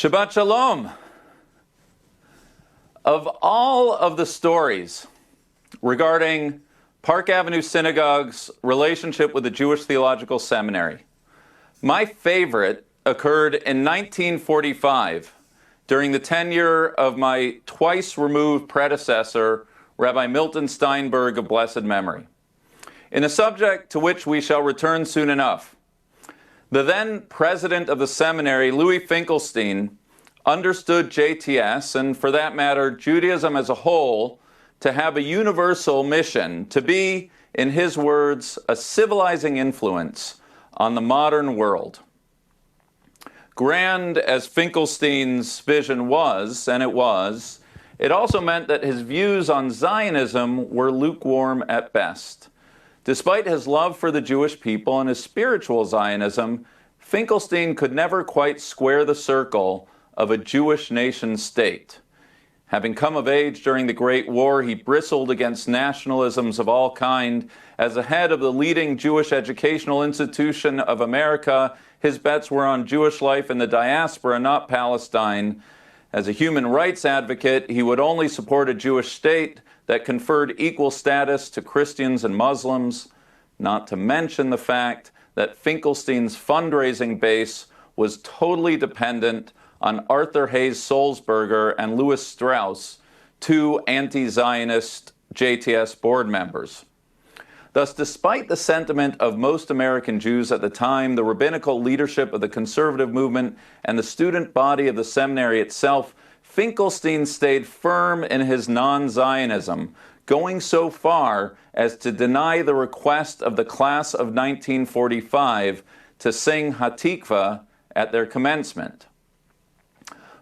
Shabbat Shalom. Of all of the stories regarding Park Avenue Synagogue's relationship with the Jewish Theological Seminary, my favorite occurred in 1945 during the tenure of my twice-removed predecessor, Rabbi Milton Steinberg of blessed memory, in a subject to which we shall return soon enough. The then president of the seminary, Louis Finkelstein, understood JTS, and for that matter, Judaism as a whole, to have a universal mission, to be, in his words, a civilizing influence on the modern world. Grand as Finkelstein's vision was, and it was, it also meant that his views on Zionism were lukewarm at best. Despite his love for the Jewish people and his spiritual Zionism, Finkelstein could never quite square the circle of a Jewish nation-state. Having come of age during the Great War, he bristled against nationalisms of all kind. As the head of the leading Jewish educational institution of America, his bets were on Jewish life in the diaspora, not Palestine. As a human rights advocate, he would only support a Jewish state that conferred equal status to Christians and Muslims, not to mention the fact that Finkelstein's fundraising base was totally dependent on Arthur Hayes Sulzberger and Louis Strauss, two anti-Zionist JTS board members. Thus, despite the sentiment of most American Jews at the time, the rabbinical leadership of the conservative movement, and the student body of the seminary itself, Finkelstein stayed firm in his non-Zionism, going so far as to deny the request of the class of 1945 to sing Hatikvah at their commencement.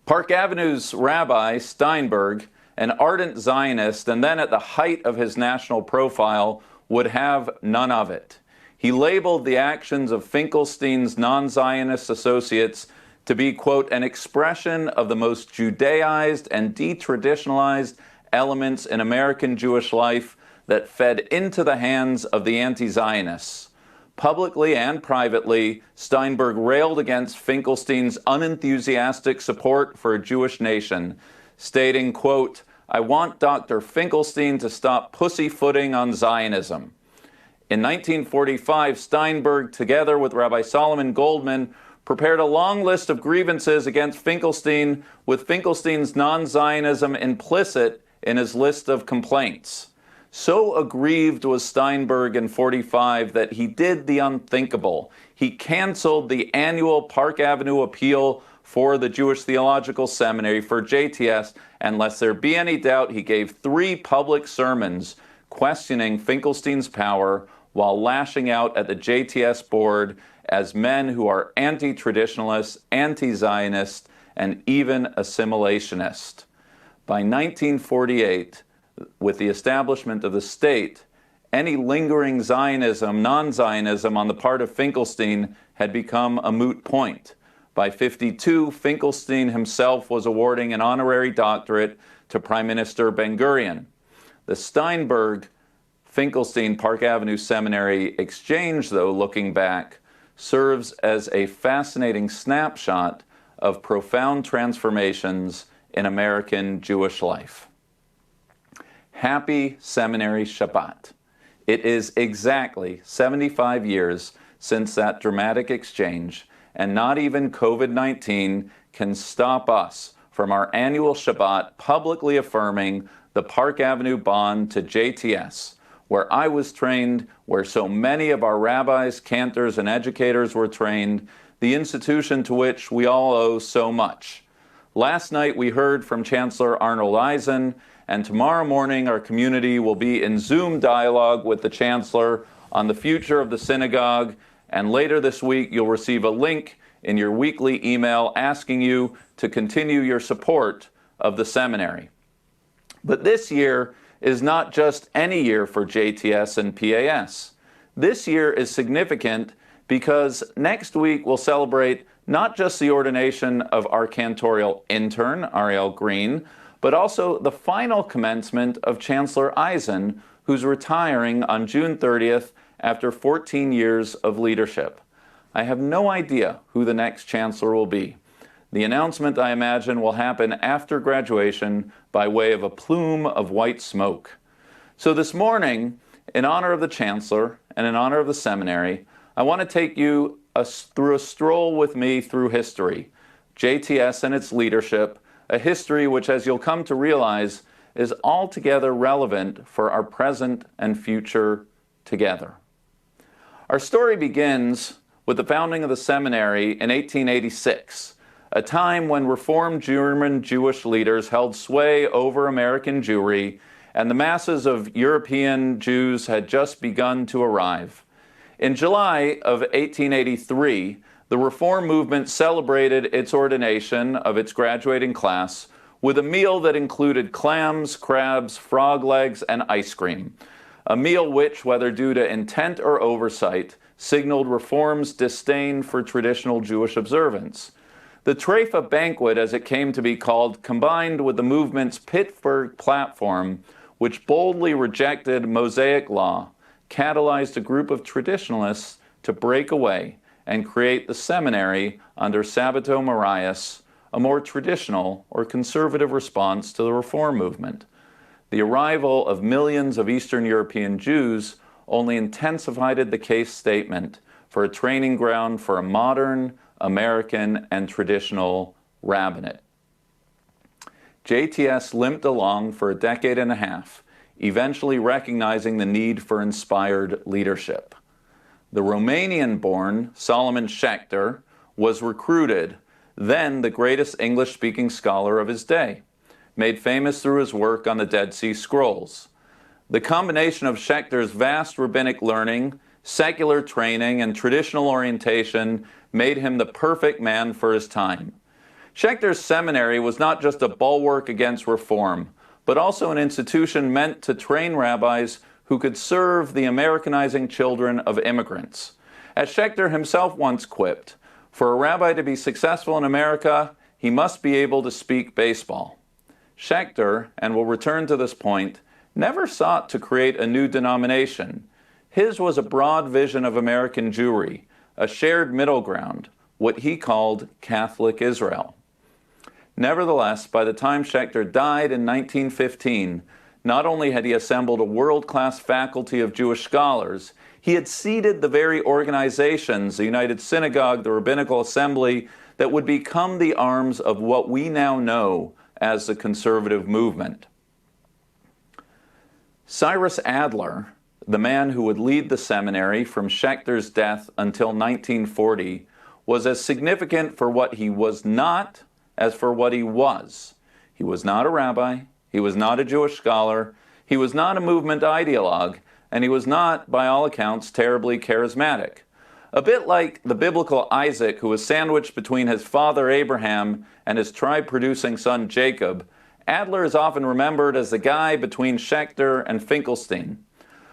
Park Avenue's Rabbi Steinberg, an ardent Zionist, and then at the height of his national profile, would have none of it. He labeled the actions of Finkelstein's non-Zionist associates to be, quote, an expression of the most Judaized and detraditionalized elements in American Jewish life that fed into the hands of the anti-Zionists. Publicly and privately, Steinberg railed against Finkelstein's unenthusiastic support for a Jewish nation, stating, quote, I want Dr. Finkelstein to stop pussyfooting on Zionism. In 1945, Steinberg, together with Rabbi Solomon Goldman, prepared a long list of grievances against Finkelstein, with Finkelstein's non-Zionism implicit in his list of complaints. So aggrieved was Steinberg in 45 that he did the unthinkable. He canceled the annual Park Avenue appeal for the Jewish Theological Seminary, for JTS, and lest there be any doubt, he gave 3 public sermons questioning Finkelstein's power while lashing out at the JTS board as men who are anti-traditionalists, anti-Zionist, and even assimilationist. By 1948, with the establishment of the state, any lingering Zionism, non-Zionism on the part of Finkelstein had become a moot point. By 52, Finkelstein himself was awarding an honorary doctorate to Prime Minister Ben-Gurion. The Steinberg-Finkelstein Park Avenue Seminary exchange, though, looking back, serves as a fascinating snapshot of profound transformations in American Jewish life. Happy Seminary Shabbat. It is exactly 75 years since that dramatic exchange, and not even COVID-19 can stop us from our annual Shabbat publicly affirming the Park Avenue bond to JTS, where I was trained, where so many of our rabbis, cantors, and educators were trained, the institution to which we all owe so much. Last night we heard from Chancellor Arnold Eisen, and tomorrow morning our community will be in Zoom dialogue with the Chancellor on the future of the synagogue, and later this week you'll receive a link in your weekly email asking you to continue your support of the seminary. But this year is not just any year for JTS and PAS. This year is significant because next week we'll celebrate not just the ordination of our cantorial intern, Ariel Green, but also the final commencement of Chancellor Eisen, who's retiring on June 30th after 14 years of leadership. I have no idea who the next chancellor will be. The announcement, I imagine, will happen after graduation by way of a plume of white smoke. So this morning, in honor of the Chancellor and in honor of the seminary, I want to take you through a stroll with me through history, JTS and its leadership, a history which, as you'll come to realize, is altogether relevant for our present and future together. Our story begins with the founding of the seminary in 1886, a time when Reformed German Jewish leaders held sway over American Jewry, and the masses of European Jews had just begun to arrive. In July of 1883, the Reform movement celebrated its ordination of its graduating class with a meal that included clams, crabs, frog legs, and ice cream. A meal which, whether due to intent or oversight, signaled Reform's disdain for traditional Jewish observance. The Treifa banquet, as it came to be called, combined with the movement's Pittsburgh platform, which boldly rejected Mosaic law, catalyzed a group of traditionalists to break away and create the seminary under Sabbato Marias, a more traditional or conservative response to the Reform movement. The arrival of millions of Eastern European Jews only intensified the case statement for a training ground for a modern, American, and traditional rabbinate. JTS limped along for a decade and a half, eventually recognizing the need for inspired leadership. The Romanian-born Solomon Schechter was recruited, then the greatest English-speaking scholar of his day, made famous through his work on the Dead Sea Scrolls. The combination of Schechter's vast rabbinic learning, secular training, and traditional orientation made him the perfect man for his time. Schechter's seminary was not just a bulwark against reform, but also an institution meant to train rabbis who could serve the Americanizing children of immigrants. As Schechter himself once quipped, for a rabbi to be successful in America, he must be able to speak baseball. Schechter, and we'll return to this point, never sought to create a new denomination. His was a broad vision of American Jewry, a shared middle ground, what he called Catholic Israel. Nevertheless, by the time Schechter died in 1915, not only had he assembled a world-class faculty of Jewish scholars, he had seeded the very organizations, the United Synagogue, the Rabbinical Assembly, that would become the arms of what we now know as the conservative movement. Cyrus Adler, the man who would lead the seminary from Schechter's death until 1940, was as significant for what he was not as for what he was. He was not a rabbi, he was not a Jewish scholar, he was not a movement ideologue, and he was not, by all accounts, terribly charismatic. A bit like the biblical Isaac, who was sandwiched between his father Abraham and his tribe-producing son Jacob, Adler is often remembered as the guy between Schechter and Finkelstein.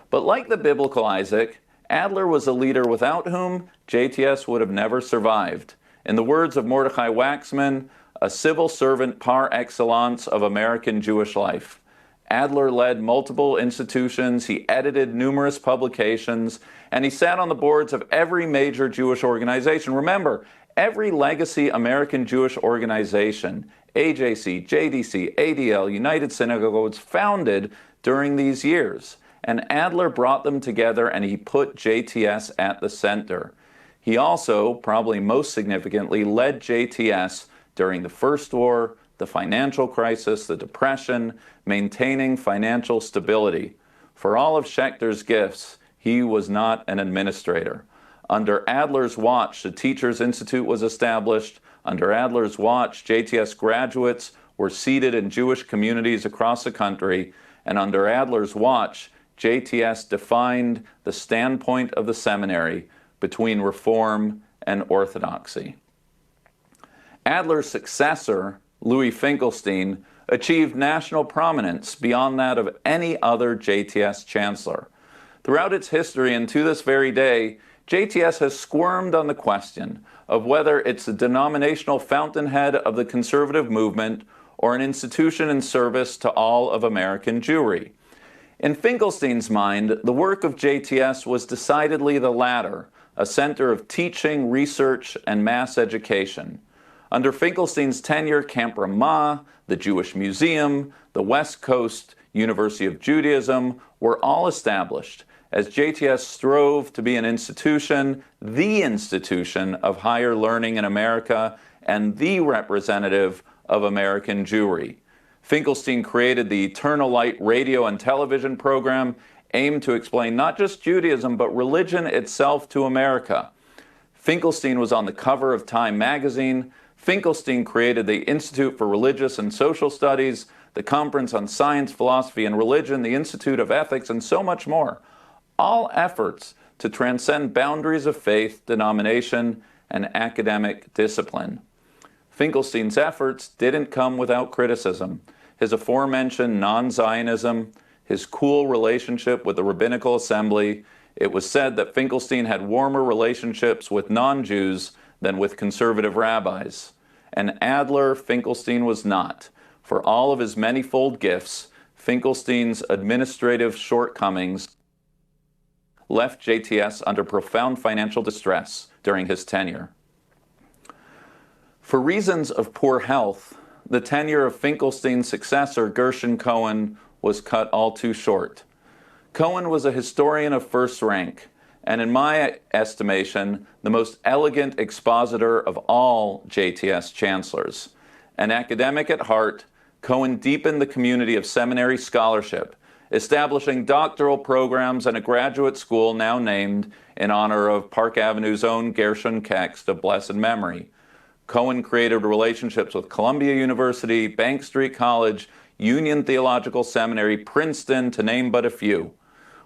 But like the biblical Isaac, Adler was a leader without whom JTS would have never survived. In the words of Mordechai Waxman, a civil servant par excellence of American Jewish life. Adler led multiple institutions, he edited numerous publications, and he sat on the boards of every major Jewish organization. Remember, every legacy American Jewish organization, AJC, JDC, ADL, United Synagogue, was founded during these years. And Adler brought them together and he put JTS at the center. He also, probably most significantly, led JTS during the First War, the financial crisis, the Depression, maintaining financial stability. For all of Schechter's gifts, he was not an administrator. Under Adler's watch, the Teachers Institute was established. Under Adler's watch, JTS graduates were seated in Jewish communities across the country. And under Adler's watch, JTS defined the standpoint of the seminary between Reform and Orthodoxy. Adler's successor, Louis Finkelstein, achieved national prominence beyond that of any other JTS chancellor. Throughout its history and to this very day, JTS has squirmed on the question of whether it's the denominational fountainhead of the conservative movement or an institution in service to all of American Jewry. In Finkelstein's mind, the work of JTS was decidedly the latter, a center of teaching, research, and mass education. Under Finkelstein's tenure, Camp Ramah, the Jewish Museum, the West Coast University of Judaism were all established as JTS strove to be an institution, the institution of higher learning in America and the representative of American Jewry. Finkelstein created the Eternal Light radio and television program aimed to explain not just Judaism, but religion itself to America. Finkelstein was on the cover of Time magazine. Finkelstein created the Institute for Religious and Social Studies, the Conference on Science, Philosophy, and Religion, the Institute of Ethics, and so much more. All efforts to transcend boundaries of faith, denomination, and academic discipline. Finkelstein's efforts didn't come without criticism. His aforementioned non-Zionism, his cool relationship with the Rabbinical Assembly. It was said that Finkelstein had warmer relationships with non-Jews than with conservative rabbis. And Adler, Finkelstein was not. For all of his manifold gifts, Finkelstein's administrative shortcomings left JTS under profound financial distress during his tenure. For reasons of poor health, the tenure of Finkelstein's successor, Gershon Cohen, was cut all too short. Cohen was a historian of first rank, and in my estimation, the most elegant expositor of all JTS chancellors. An academic at heart, Cohen deepened the community of seminary scholarship, establishing doctoral programs and a graduate school now named in honor of Park Avenue's own Gershon Cohen of blessed memory. Cohen created relationships with Columbia University, Bank Street College, Union Theological Seminary, Princeton, to name but a few.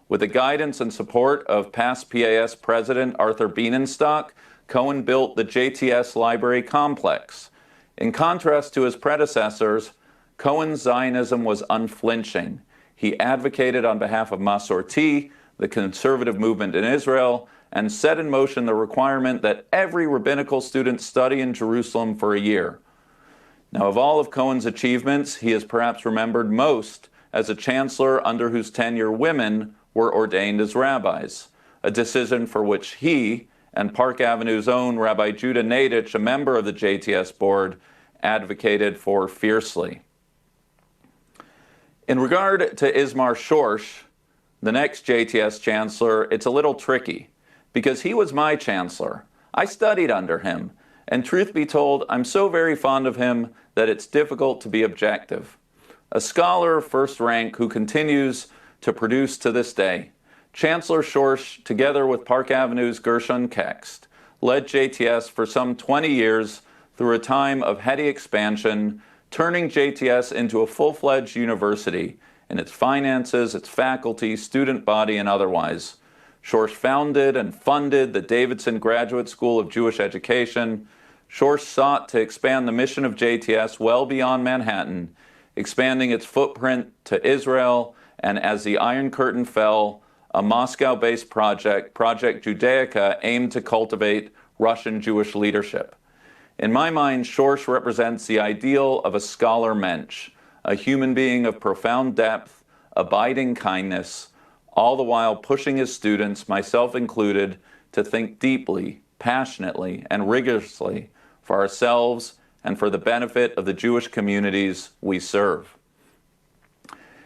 With the guidance and support of past PAS President Arthur Bienenstock, Cohen built the JTS Library Complex. In contrast to his predecessors, Cohen's Zionism was unflinching. He advocated on behalf of Masorti, the conservative movement in Israel, and set in motion the requirement that every rabbinical student study in Jerusalem for a year. Now, of all of Cohen's achievements, he is perhaps remembered most as a chancellor under whose tenure women were ordained as rabbis, a decision for which he and Park Avenue's own Rabbi Judah Nadich, a member of the JTS board, advocated for fiercely. In regard to Ismar Schorsch, the next JTS chancellor, it's a little tricky, because he was my chancellor. I studied under him, and truth be told, I'm so very fond of him that it's difficult to be objective. A scholar of first rank who continues to produce to this day, Chancellor Schorsch, together with Park Avenue's Gershon Cohen, led JTS for some 20 years through a time of heady expansion, turning JTS into a full-fledged university in its finances, its faculty, student body, and otherwise. Schorsch founded and funded the Davidson Graduate School of Jewish Education. Schorsch sought to expand the mission of JTS well beyond Manhattan, expanding its footprint to Israel, and as the Iron Curtain fell, a Moscow-based project, Project Judaica, aimed to cultivate Russian Jewish leadership. In my mind, Schorsch represents the ideal of a scholar mensch, a human being of profound depth, abiding kindness, all the while pushing his students, myself included, to think deeply, passionately, and rigorously for ourselves and for the benefit of the Jewish communities we serve.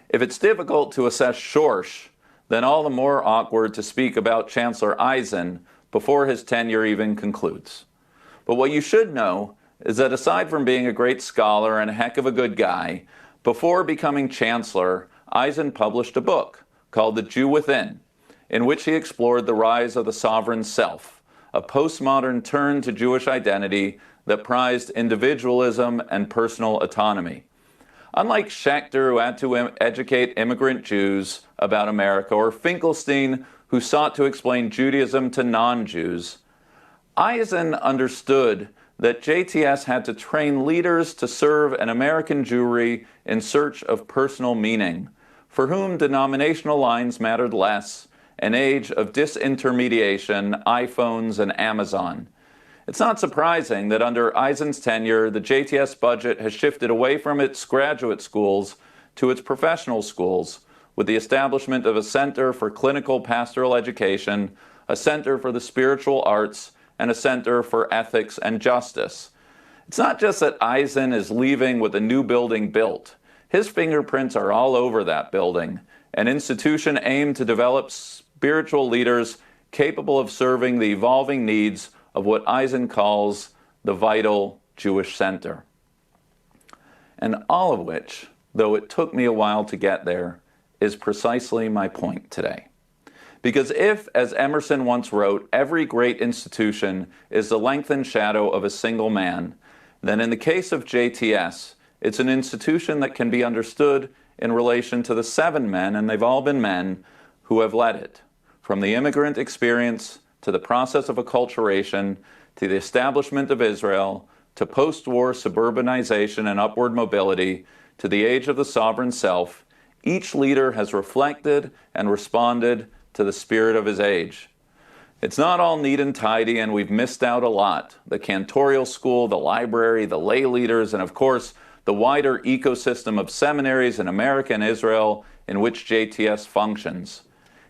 If it's difficult to assess Schorsch, then all the more awkward to speak about Chancellor Eisen before his tenure even concludes. But what you should know is that aside from being a great scholar and a heck of a good guy, before becoming Chancellor, Eisen published a book called The Jew Within, in which he explored the rise of the sovereign self, a postmodern turn to Jewish identity that prized individualism and personal autonomy. Unlike Schechter, who had to educate immigrant Jews about America, or Finkelstein, who sought to explain Judaism to non-Jews, Eisen understood that JTS had to train leaders to serve an American Jewry in search of personal meaning, for whom denominational lines mattered less, an age of disintermediation, iPhones, and Amazon. It's not surprising that under Eisen's tenure, the JTS budget has shifted away from its graduate schools to its professional schools, with the establishment of a Center for Clinical Pastoral Education, a Center for the Spiritual Arts, and a Center for Ethics and Justice. It's not just that Eisen is leaving with a new building built. His fingerprints are all over that building, an institution aimed to develop spiritual leaders capable of serving the evolving needs of what Eisen calls the vital Jewish center. And all of which, though it took me a while to get there, is precisely my point today. Because if, as Emerson once wrote, every great institution is the lengthened shadow of a single man, then in the case of JTS, it's an institution that can be understood in relation to the 7 men, and they've all been men, who have led it. From the immigrant experience, to the process of acculturation, to the establishment of Israel, to post-war suburbanization and upward mobility, to the age of the sovereign self, each leader has reflected and responded to the spirit of his age. It's not all neat and tidy, and we've missed out a lot. The cantorial school, the library, the lay leaders, and of course, the wider ecosystem of seminaries in America and Israel in which JTS functions.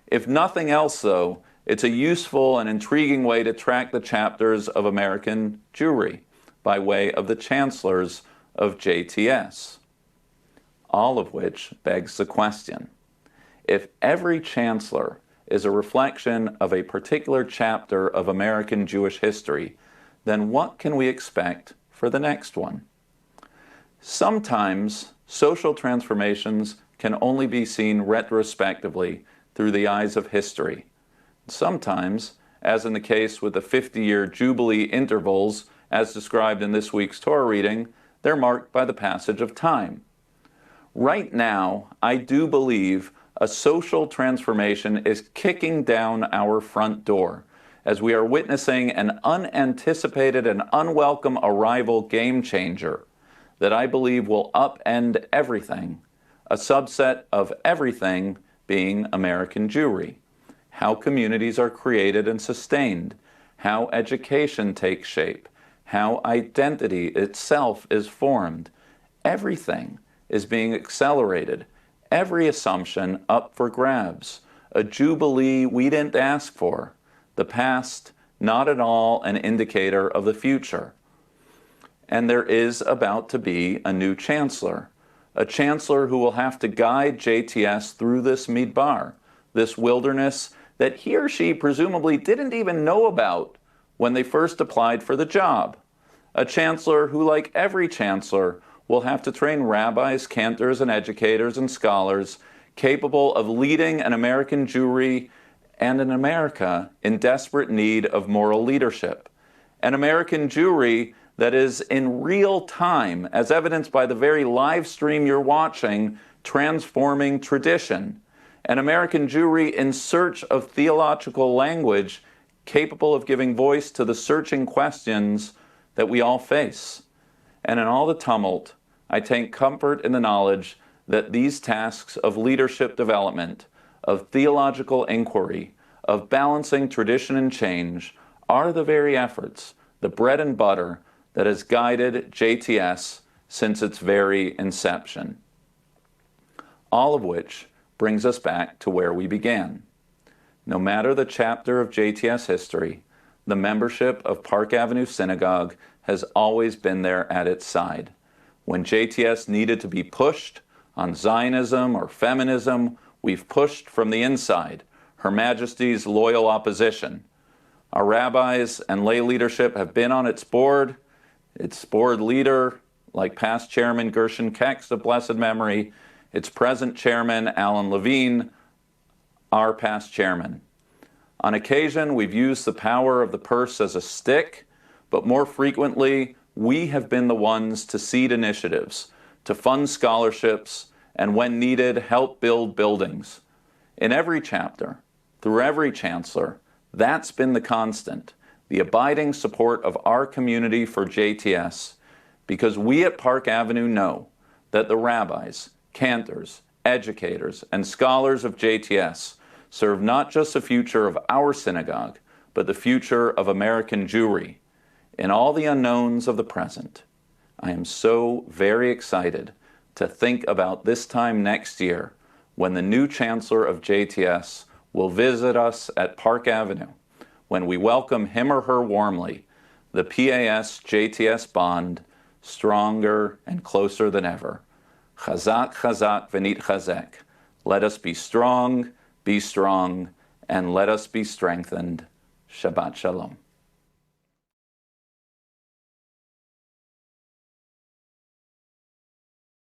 If nothing else, though, it's a useful and intriguing way to track the chapters of American Jewry by way of the chancellors of JTS. All of which begs the question, if every chancellor is a reflection of a particular chapter of American Jewish history, then what can we expect for the next one? Sometimes social transformations can only be seen retrospectively through the eyes of history. Sometimes, as in the case with the 50-year Jubilee intervals as described in this week's Torah reading, they're marked by the passage of time. Right now, I do believe a social transformation is kicking down our front door as we are witnessing an unanticipated and unwelcome arrival game changer that I believe will upend everything, a subset of everything being American Jewry, how communities are created and sustained, how education takes shape, how identity itself is formed. Everything is being accelerated, every assumption up for grabs, a jubilee we didn't ask for, the past not at all an indicator of the future. And there is about to be a new chancellor, a chancellor who will have to guide JTS through this midbar, this wilderness that he or she presumably didn't even know about when they first applied for the job. A chancellor who, like every chancellor, will have to train rabbis, cantors, and educators and scholars capable of leading an American Jewry and an America in desperate need of moral leadership. An American Jewry that is in real time, as evidenced by the very live stream you're watching, transforming tradition. An American Jewry in search of theological language capable of giving voice to the searching questions that we all face. And in all the tumult, I take comfort in the knowledge that these tasks of leadership development, of theological inquiry, of balancing tradition and change, are the very efforts, the bread and butter, that has guided JTS since its very inception. All of which brings us back to where we began. No matter the chapter of JTS history, the membership of Park Avenue Synagogue has always been there at its side. When JTS needed to be pushed on Zionism or feminism, we've pushed from the inside, Her Majesty's loyal opposition. Our rabbis and lay leadership have been on its board leader, like past chairman Gershon Cohen of blessed memory, its present chairman Alan Levine, our past chairman. On occasion, we've used the power of the purse as a stick, but more frequently, we have been the ones to seed initiatives, to fund scholarships, and when needed, help build buildings. In every chapter, through every chancellor, that's been the constant, the abiding support of our community for JTS, because we at Park Avenue know that the rabbis, cantors, educators, and scholars of JTS serve not just the future of our synagogue, but the future of American Jewry. In all the unknowns of the present, I am so very excited to think about this time next year when the new chancellor of JTS will visit us at Park Avenue, when we welcome him or her warmly, the PAS-JTS bond stronger and closer than ever. Chazak, chazak, v'nit chazek. Let us be strong, and let us be strengthened. Shabbat Shalom.